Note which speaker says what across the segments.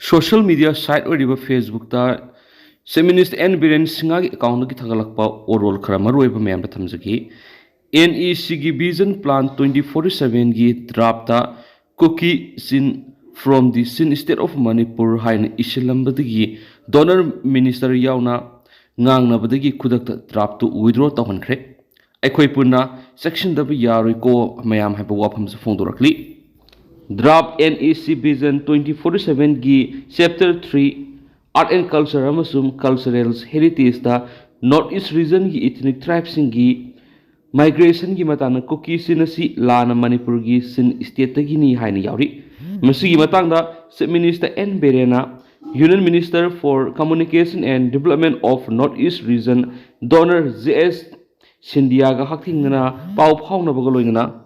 Speaker 1: Social media site or Facebook ta feminist and Biren singa account ki thagalakpa orol khara maruiba mayam da thamjaki NEC gi vision plan 2047 gi draft ta Kuki sin from the sin state of Manipur haina isilambadagi donor minister yauna ngangnabadagi khudakta draft to withdraw tawhankhre aikhoi punna section da Yaori ko mayam haiba wafam sa phongdorakli Draft NEC Vision 2047 gi Chapter 3 Art and Culture amasum Cultural Heritage da Northeast Region gi ethnic tribes gi migration gi matana Kuki sinasi Lanna Manipur gi sin state tagini haina yauri masigi matangda Chief Minister N Berena Union Minister for Communication and Development of Northeast Region Donor JS Sindhya ga hakthingna pau phauna bagaloina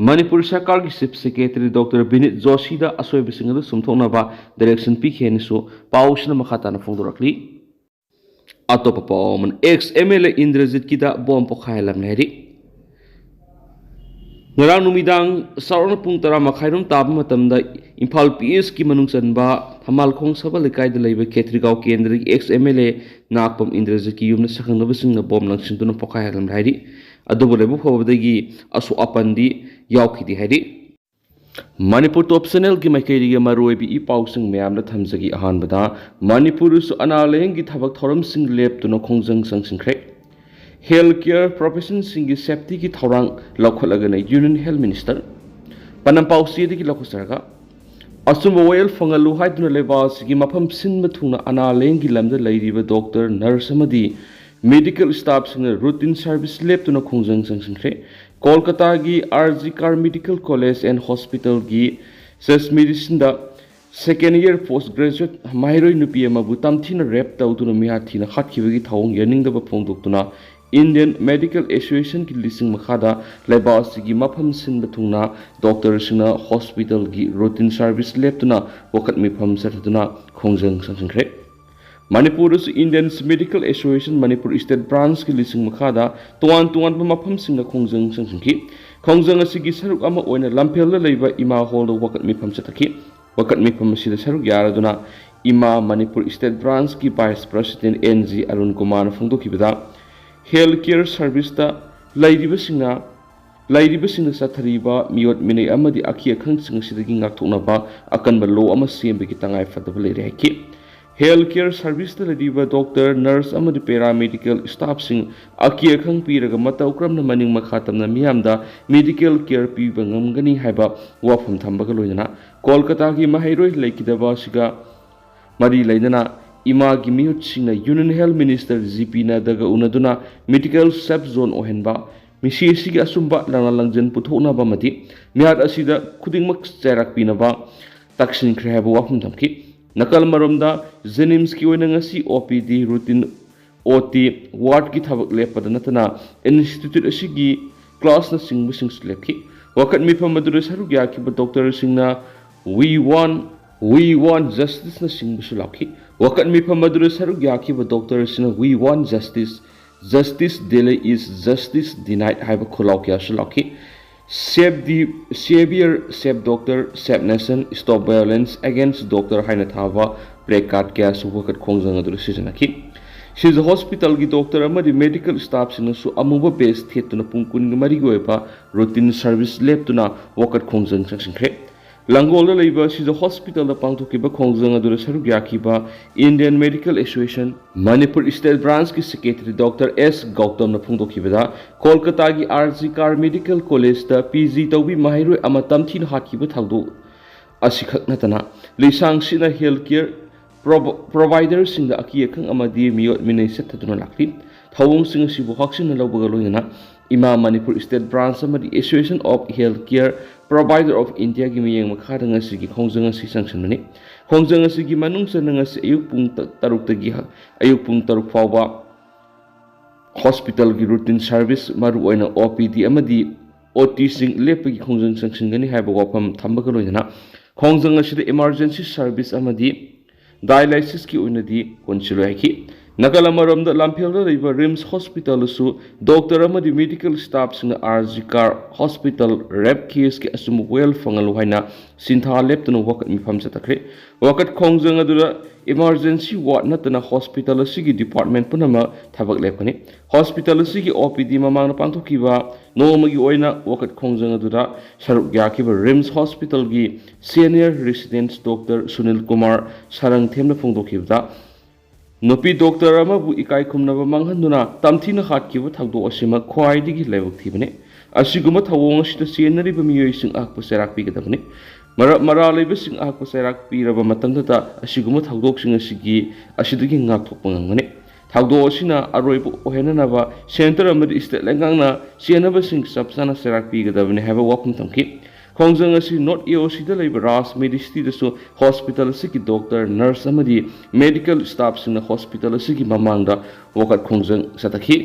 Speaker 1: Manipur Sarkar ki Chief Secretary Dr. Binit Joshi da asoi bising adu sumthona ba direction pikhen so pausna makhata na phongdorakli atopa pawman ex MLA Indrajit ki da bom pokhailam neri ngarang numidang sarona pung tara makhairum tab matamda Imphal PS ki manung chanba thamal khong saba lekai da leiba Khetrigau Kendra ex MLA nakpam Indrajit ki yumna sakhang basing na bom langsing tuna pokhailam neri adubo lebu phobadagi asu apandi yaukhidi haidi Manipur top channel ki maikeri ga maroi bi pausing mayam na thamjagi ahan bada Manipur su analeng gi thabak thoram sing lep tuna khongjang sangsingkhre healthcare profession sing gi safety ki thorang lokholaga na Union Health Minister panam pausi di ki lokhosarga asum oil fangalu haiduna leba sigi mafam sin mathuna analeng gi lamda leiriba doctor nurse amadi medical staff sing routine service lab tuna khongjang sangsingkhre Kolkata gi RG Car Medical College and Hospital gi Ses Medicine da second year postgraduate mairoi nupi amabu tamthina rep tawtuna mihathina khatkibagi thawong yening da phongdoktuna Indian Medical Association ki lising makhada leba sigi mafam sin bathungna doctor sina hospital gi routine service lab tuna wakat mi pham satuna khongjang sangsingkhre Manipur is Indian Medical Association Manipur State Branch ki lising makhada tuan mafam singna khongjang sangsingki khongjang asigi saruk ama oina lampel la leiba ima hall da wakat mi pham sataki wakat mi pham sida saruk yaraduna ima Manipur State Branch ki Vice President NG Arun Kumar phongdokibada healthcare service ta leidiba singna sathariba miot minai amadi akhi akhang sing sidagi ngakthokna ba akan ba lo ama sembegi tangai fataba leire haki healthcare service ta ladiba doctor nurse amadi paramedical staff sing aki akhang piraga matau kramna maning makhatamna miyamda medical care piba ngamgani haiba wafam thambaga loina Kolkata gi mahairoi laikidaba siga mari lainana ima gi mihut singna Union Health Minister GP na daga unaduna medical sub zone ohenba misi siga asumba langjen puthona ba mati mihat asida khudingmak cherak pinaba taksin khrehabu wafam thamki nakal maromda Jenims ki oina ngasi OPD routine OT ward ki thabak lepada natana institute asigi class na singbu sing lepki wakat mi phamadure saruk ya ki doctor singna we want justice na singbu sulaki wakat mi phamadure saruk ya ki doctor singna we want justice delay is justice denied haiba khulaw kya sulaki Save the Savior, Save Doctor, Save Nation, Stop Violence Against Doctor Haina Thava, Prekat Kya Suwakat Khongjang adu sijanaki. She's a hospital gi doctor amadi medical staff sina su amuba base thetuna pungkun gi mari goipa routine service lab tuna wakat khongjang sangsingkre. Langol la leiba she's a hospital da pangthokiba khongjang adu saruk yakiba Indian Medical Association Manipur State Branch ki Secretary Dr. S. Gautam na phungdokibada Kolkata gi RG Car Medical College da PG tawbi mahairoi ama tamthin hatkiba thawdo asikhak natana leisang sina healthcare provider sing da aki akhang amadi miot minai setaduna lakli thawong sing sibu haksin na lawbaga loina ima Manipur State Branch amadi Association of Healthcare Provider of India gi miyeng makhada ngasi gi khongjang asi sangshanmani khongjang asi gi manung sana ngasi ayuk pung taruk tagi ayuk pung taruk fawba hospital gi routine service maru oina OPD amadi OT sing lepagi khongjang sangsingani haiba wafam thambaga loina khongjang asi emergency service amadi dialysis ki oina di konchilo haki Nakal amaramda lamphel river Rims Hospital su doctor amadi medical staff sing RG Hospital rep case ki asum well fangal haina sintha leptano wakat mifam satakre wakat khongjang adura emergency ward natana hospital sigi department punama thabak lepani hospital sigi OPD mamang na pangthokiba nomagi oina wakat khongjang adura saruk yakiba Rims Hospital gi senior resident Dr. Sunil Kumar sarang themna phongdokibda Nopi doctor amabu ikai khumnaba manghanduna tamthina khatkiba thagdo asima khwaidigi lebak thibane asiguma thawong asita senariba miyoi sing akpa serak pi gadabane mara leba sing akpa serak pi raba matangda asiguma thagdok sing asigi asidagi ngak thokpa ngangane thagdo asina aroibu ohenanaba center amadi state lengangna senaba sing sabsana serak pi gadabane haba wakum tamki Khongjang asi not EOC da leiba ras medicity da so hospital asiki doctor nurse amadi medical staff sing hospital asiki mamangda wakat khongjang satakhi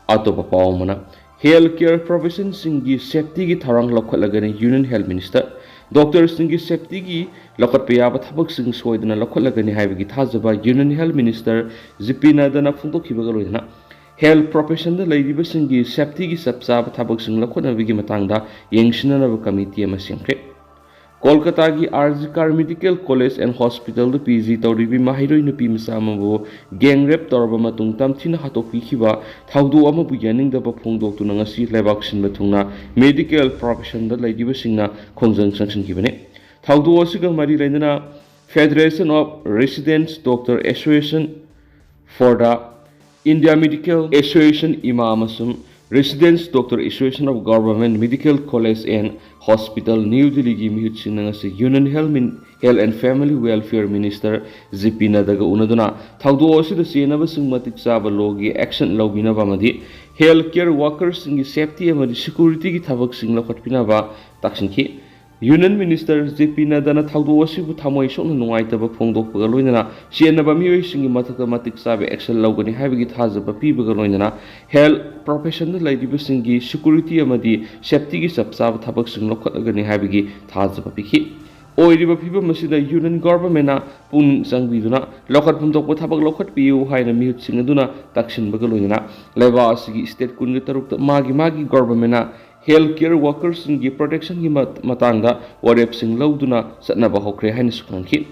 Speaker 1: atopa pawmana healthcare profession singi safety gi tharang lokhalagani union health minister doctor singi safety gi lokat payaba thabak sing soidana lokhalagani haibagi thajaba union health minister jipina dana phungto khibaga loidana Health profession da lady singi safety gi sabsab thabak sing lakhona bigi matangda yengshina na committee ama singkre Kolkata gi RG Medical College and Hospital da PG tawribi mahiroi nupi masama bo gang rape torba matung tamthina hatokpi khiba thawdu ama bu yaning da phongdok tu ngasi lebak sin bathungna medical profession da lady singna khongjang sangsing khibane thawdu asiga mari lainana Federation of Residents Doctor Association for the India Medical Association Imamasum Residents Doctor Association of Government Medical College and Hospital New Delhi gi mihut sinangasi Union Health and Family Welfare Minister Jipina daga unaduna thawdo osida senaba sing matik chaba logi action lobina ba madi healthcare workers sing safety amadi security gi thabak sing lakhatpina ba taksinki Union Minister Jipina dana thawdo osibu thamoi sokna nungaitaba phongdokpaga loinana senaba miyoi singi mathaka matik sabe action logani haibagi thajaba pibaga loinana health profession da laidiba singi security amadi safety gi sabsab thabak sing lokhatagani haibagi thajaba pikhi oiriba phiba masida union government na pung sangbiduna lokhat phumdokpa thabak lokhat piu haina mihut sing aduna taksinbaga loinana leba asigi state kunga tarukta magi government na healthcare workers gi protection gi matangda warep sing lauduna satnaba hokre haina sukangki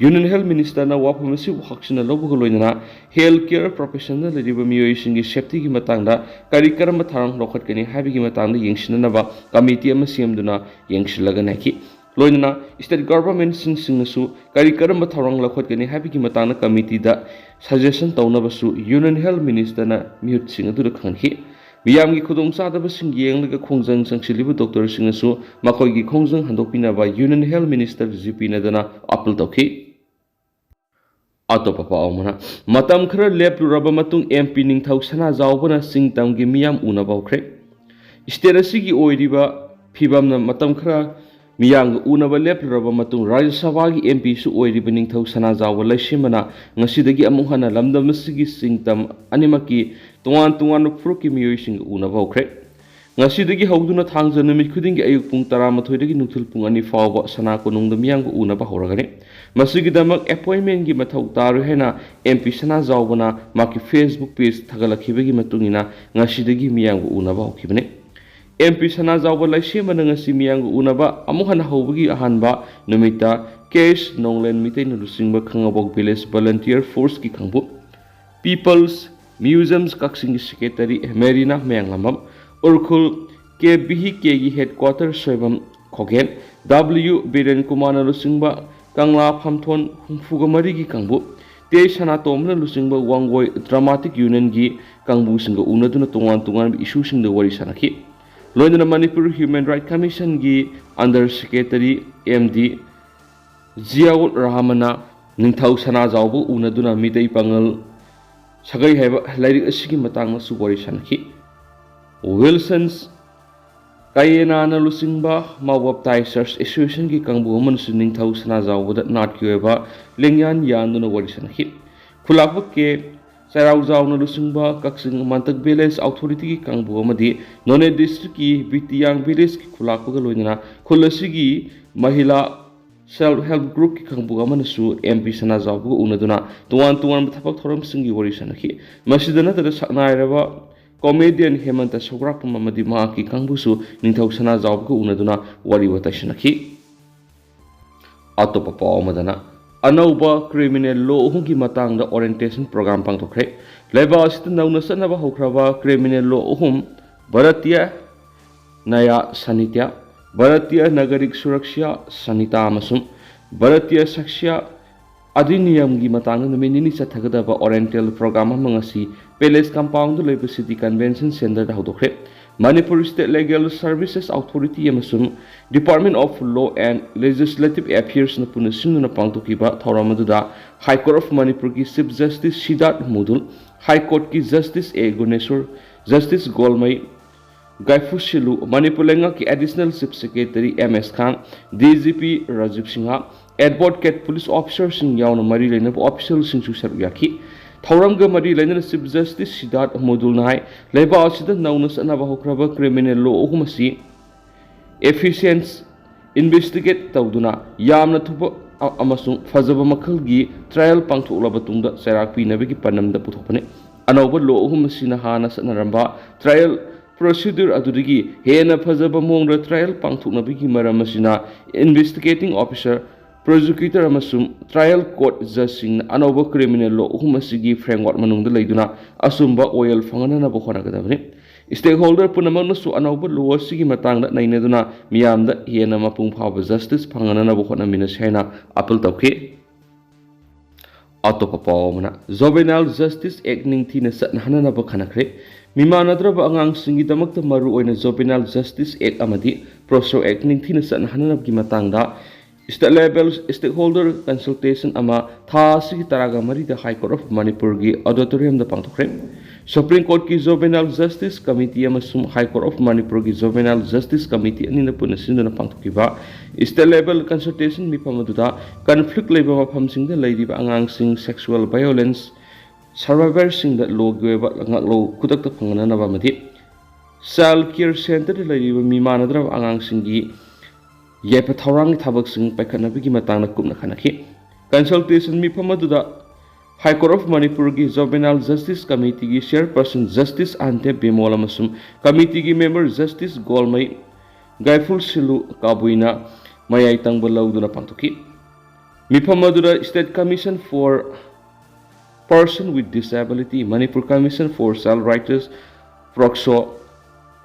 Speaker 1: Union Health Minister na wapamasi haksina lobuga loinana healthcare professional lediba miyoi singi safety gi matangda kari karamba tharang lokhat kani habigi matangda yengsinanaba committee ama semduna yengsilaga naki loinana state government singsu kari karamba tharang lokhat kani habigi matangda committee da suggestion tawnaba su Union Health Minister na mihut sing adu khangki Miyamgi khudong sadaba sing yenglaga khongjang sangsilibu doctor singasu makoigi khongjang handokpina ba Union Health Minister Jipina dana appeal tawki atopa paawmana matam khara leplu raba matung MP ningthau sana jawbana singtamgi miyam una bawkhre state asigi oiriba phibamna matam khara miyang unaba leplu raba matung Rajya Sabha gi MP su oiriba ningthau sana jawba laisimana ngasidagi amung hana lamdam asigi singtam animaki tungan fruki miyoi sing una bawkhre ngasidagi hawduna thangja numit khudingi ayuk pung 13 dagi nuthul pung 2 fawba sana konungda miyang una ba horagane masigi damak appointment gi mathau taru hena MP sana jawbana maki Facebook page thagalakhibagi matungina ngasidagi miyang una ba hokhibane MP sana jawba laisemana ngasi miyang una ba amuhana hawbagi ahanba numita case nonglen mitai nurusingba khangabok village volunteer force ki khangbu people's Museums Kaksing Secretary Merina Manglamam Urkul KBH gi headquarter Soibam Kogen W Biren Kumana Lusingba Kangla Phamthon Humfugamari gi Kangbu Te Sana Tomna Lusingba Wangoi Dramatic Union gi Kangbu Singa Unaduna Tungan issue sing the Wari Sanaki Lanna Manipur Human Rights Commission gi Under Secretary MD Ziaul Rahmana Ningthau Sana Jawbu Unaduna Mitei Pangal Sagai heba lairik asigi matangna su wari sanki Wilson's kayena na lusingba mawab taisers association gi kangbu man suning thau sana jawda nat kyeba lengyan yanduna wari sanki khulak ke sarau jaw na lusingba kaksing mantak village authority gi kangbu amadi none district ki bitiyang village ki khulak ga loinana khulasigi mahila self help group ki khangbu amana su MP sana zawbu unaduna tuan thapak thoram singi wari sanaki masidana tada saknai raba comedian Hemanta Sograk mamadi ma ki khangbu su ningthau sana zawbu unaduna wari watai sanaki atopa paw madana anauba criminal law hungi matang da orientation program pangthokre leba asit nauna sanaba hokraba criminal law Bharatiya Naya Sanitya Bharatiya Nagarik Suraksha Sanita amasung Bharatiya Saksya Adiniyam gi matang na minini chathagada oriental program mangasi Palace Compound Labor City Convention Center da hodokre Manipur State Legal Services Authority amasung Department of Law and Legislative Affairs na punasin na pangtokiba thawramaduda High Court of Manipur ki Chief Justice Siddharth Mudul High Court ki Justice A Guneshwar Justice Golmai Gaifu Shilu Manipur Lenga ki Additional Chief Secretary MS Khan DGP Rajiv Singha Advocate Police Officer Sing Yauna Mari Lena Official Sing Susar Yaki Thauramga Mari Lena Chief Justice Siddharth Mudul Nai Leba Asida Naunas Anaba Hokraba Criminal Law Humasi Efficient Investigate Tauduna Yamna Tuba Amasung Fazaba Makalgi Trial Pangtula Batunda Sarakpi Naviki Panamda Putopane Anova Law Humasina Hana Sanaramba Trial Procedure adudigi hena phajaba mongra trial pangthukna bigi maramasina investigating officer prosecutor amasum trial court judge sing anoba criminal law humasigi framework manungda leiduna asumba oil fangana na bokhona gadabni stakeholder punamang su anoba law sigi matangda naineduna miyamda hena mapung phaba justice fangana na bokhona minas haina appeal tawke atopa pawmana Juvenile Justice Act ningthina satnahana na bokhanakre Mimanadraba angang singi damakta maru oina Juvenile Justice Act amadi Prosper Act ningthina satnahana gi matangda state level stakeholder consultation ama tha sigi taraga mari da High Court of Manipur gi auditorium da pangthokre Supreme Court ki Juvenile Justice Committee amasum High Court of Manipur gi Juvenile Justice Committee ani na punasindana pangthokiba state level consultation mi pamaduda conflict leba mafamsingda leidiba angang sing sexual violence survivor sing that law gweba ngaklo kudak ta phangana na ba mati child care center leidiba mi manadra angang singi yepa thawrang thabak sing paikhatna bigi matangna kupna khanaki consultation mi pamaduda High Court of Manipur gi Juvenile Justice Committee gi chairperson Justice Ante Bimol amasum committee gi member Justice Golmai Gaiful Silu Kabuina mayai tangba lauduna pangtuki mipamadura State Commission for Person with Disability Manipur Commission for Civil Rights Proxo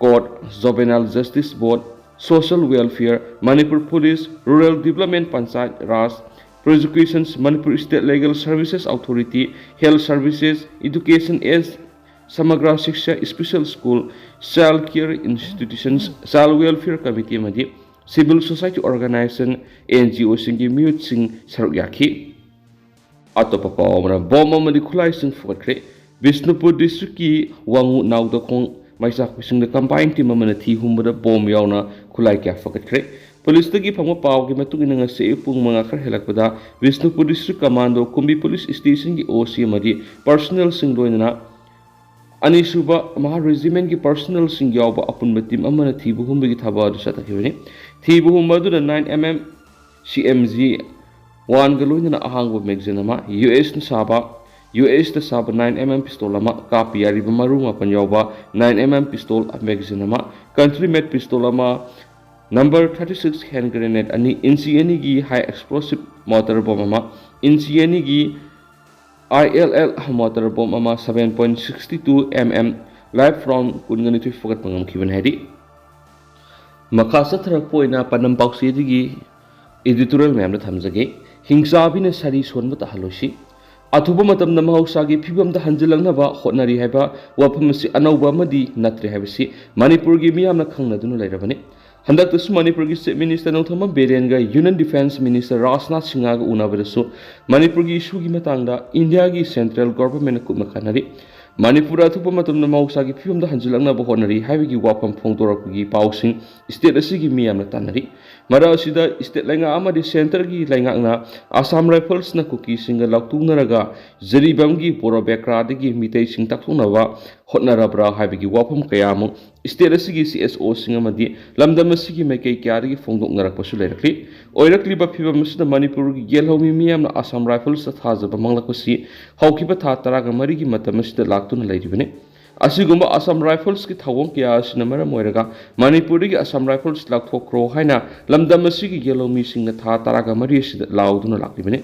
Speaker 1: Court Juvenile Justice Board Social Welfare Manipur Police Rural Development Panchayat Raj Prosecutions Manipur State Legal Services Authority Health Services Education as Samagra Shiksha Special School Child Care Institutions Child Welfare Committee Madi Civil Society Organization NGO Singi Mute Sing Sarukyaki Atopa Pawamana Bomba Madi Kulai Sing Fokre Visnupur District Ki Wangu Nauda Kong Maisak Sing the combined team Manati Humba Bom Yauna Kulai Kya Fokre Police tagi pangwa paw ki matung ina nga sa ipong mga karhelakpada Visnupur District Commando Kumbi Police Station ki OC madi personal sing doy na anisuba maha regiment ki personal sing yaw ba apun batim amana thibu humbi ki thaba sa takibani thibu humba du 9mm CMG 1 galoy na ahang ba magazine ma US na saba 9mm pistol ama kapi yari ba marunga pan yaw ba 9mm pistol at magazine ma country made pistol ama Number 36 hand grenade ani NCNE gi high explosive mortar bomb ama NCNE gi ILL mortar bomb ama 7.62 mm live round kungani tu fokat pangam kiban hadi makasa tharak poina panam pausi digi editorial mem na thamjage hingsa bina sari sonba ta halosi athuba matam na mahausa gi phibam da hanjilang na ba hotnari haiba wafam si anauba madi natri haibasi Manipur gi miyam na khangna dunu lairabani Handak tu Manipur ki State Minister Nauthama Biren ga Union Defence Minister Rajnath Singha ga unabarasu Manipur gi issue gi matangda India gi central government ku makhanari Manipur athupa matam na mausa gi phim da hanjilangna ba honari haibi gi wapam phongtorak gi pausing state asigi miyam na tanari Mara asida state lenga amadi center gi lenga na Assam Rifles na Kuki singa laktungaraga Jeribamgi Poro Bekra digi mitay sing taktunawa hotnarabra habigi wapum kayamo state asigi CSO singa madi lamdam asigi mekay kyari fongdok narakpasu lerakli oirakli ba phibam asida Manipur gi yelhomi miyam na Assam Rifles ta thajaba manglakosi hawkiba tha taraga mari gi matam asida laktuna leiribane Asigumba Assam Rifles ki thawong kya sinamara moiraga Manipur gi Assam Rifles lakthokro haina lamdam asigi yellow mi singna tha taraga mari sida lauduna laklibane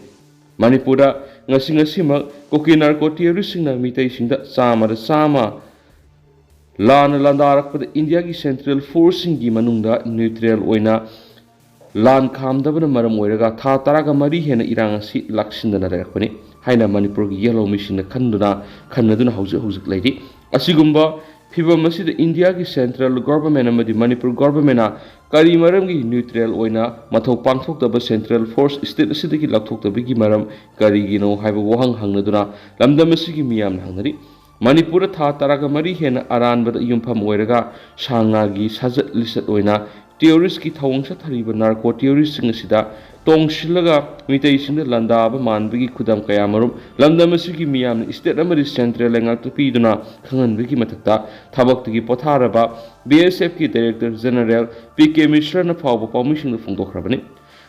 Speaker 1: Manipura ngasi ma Kuki narco terrorist singna mitay singda sama Lanna landarak pada India gi Central Force singi manungda neutral oina lan khamdabana maram oiraga tha taraga mari hena irang asi laksindana lerakpani haina Manipur gi yellow mi singna khannaduna hauzik leidi Asigumba phibam asida India gi Central Government amadi Manipur Government a kari maram gi neutral oina mathau pangthokdaba Central Force state asida gi lakthokdaba gi maram kari gi no haiba wahang hangnaduna lamdam asigi miyam hangnari Manipur tha taraga mari hena aranbada yumpham oiraga sanga gi sajat lisat oina terrorist ki thawong sa thariba narco terrorist sing asida tongsilaga mitay sing landaba manbigi khudam kaya marum lamdam asigi miyam state amadi central lenga to piduna khangan bigi matakta thabak tigi potharaba BSF ki director general PK Mishra na phawba permission phongdokhrabani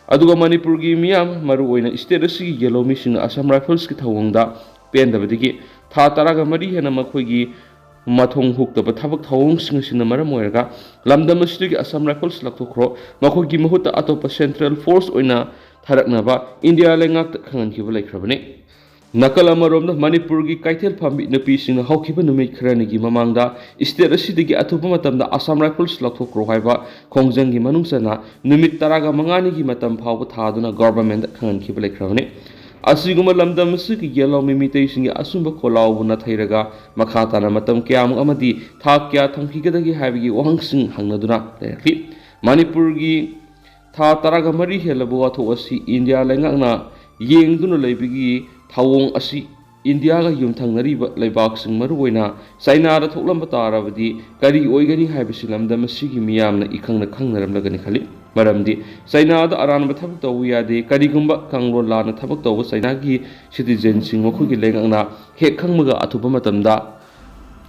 Speaker 1: aduga Manipur gi miyam maru oina state asigi yellow mission Assam Rifles ki thawongda pendabadigi tha taraga mari hena makhoigi mathong huktaba thabak thawong sing maram oiraga lamdam asigi Assam Rifles lakthokro makhoigi mahuta atopa Central Force oina tharaknaba India lenga khangan kiba laikhrabani nakal amarom Manipur gi kaithel phambi napi sing hawkiba numit khrani gi mamangda state asidagi athupa matamda Assam Rifles lakthokro haiba khongjang gi manungsana numit taraga mangani gi matam phawba thaduna government khangan kiba laikhrabani Asiguma lamdam asigi yellow mimitay singi asumba kolaw buna thairaga makhata na matam kyam amadi tha kya thangkhigadagi habigi wahangsing hangnaduna lerakli Manipur gi tha taraga mari helabu atho asi India lengakna yengduna leibigi thawong asi India ga yumthangnariba leibak sing maruoina China ra thoklamba tarabadi kari oigani haibisi lamdam asigi miyamna ikhangna khangnaramlagani khali maramdi China da aranba thabak tawu yade karigumba kangro lana thabak tawu China gi citizen sing mokhugi lengangna he khangmaga athuba matamda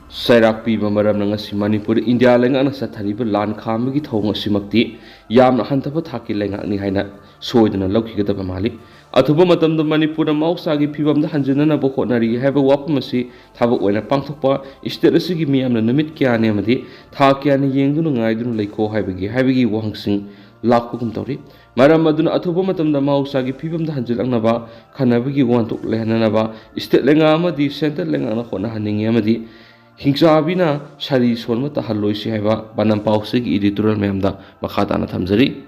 Speaker 1: sairak piba maramna ngasi Manipur India lengangna sathariba lan khamgi thawng asimakti yamna hantaba thaki lengakni haina soidana lokhigadaba mali athuba matamda Manipur mausa gi phibamda hanjana bo khonari haiba wapamasi thabak oina pangthokpa state asigi miyamna numit kyane amadi tha kyane yengduna ngaiduna leiko haibagi wahangsing lakpugum tori maram aduna athuba matamda mausa gi phibamda hanjilangnaba khanabagi wantuk lehananaba state lenga amadi center lenga na khona haningi amadi hingchabina sari sonma tahalloisi haiba banam pause gi editorial memda makhata na thamjari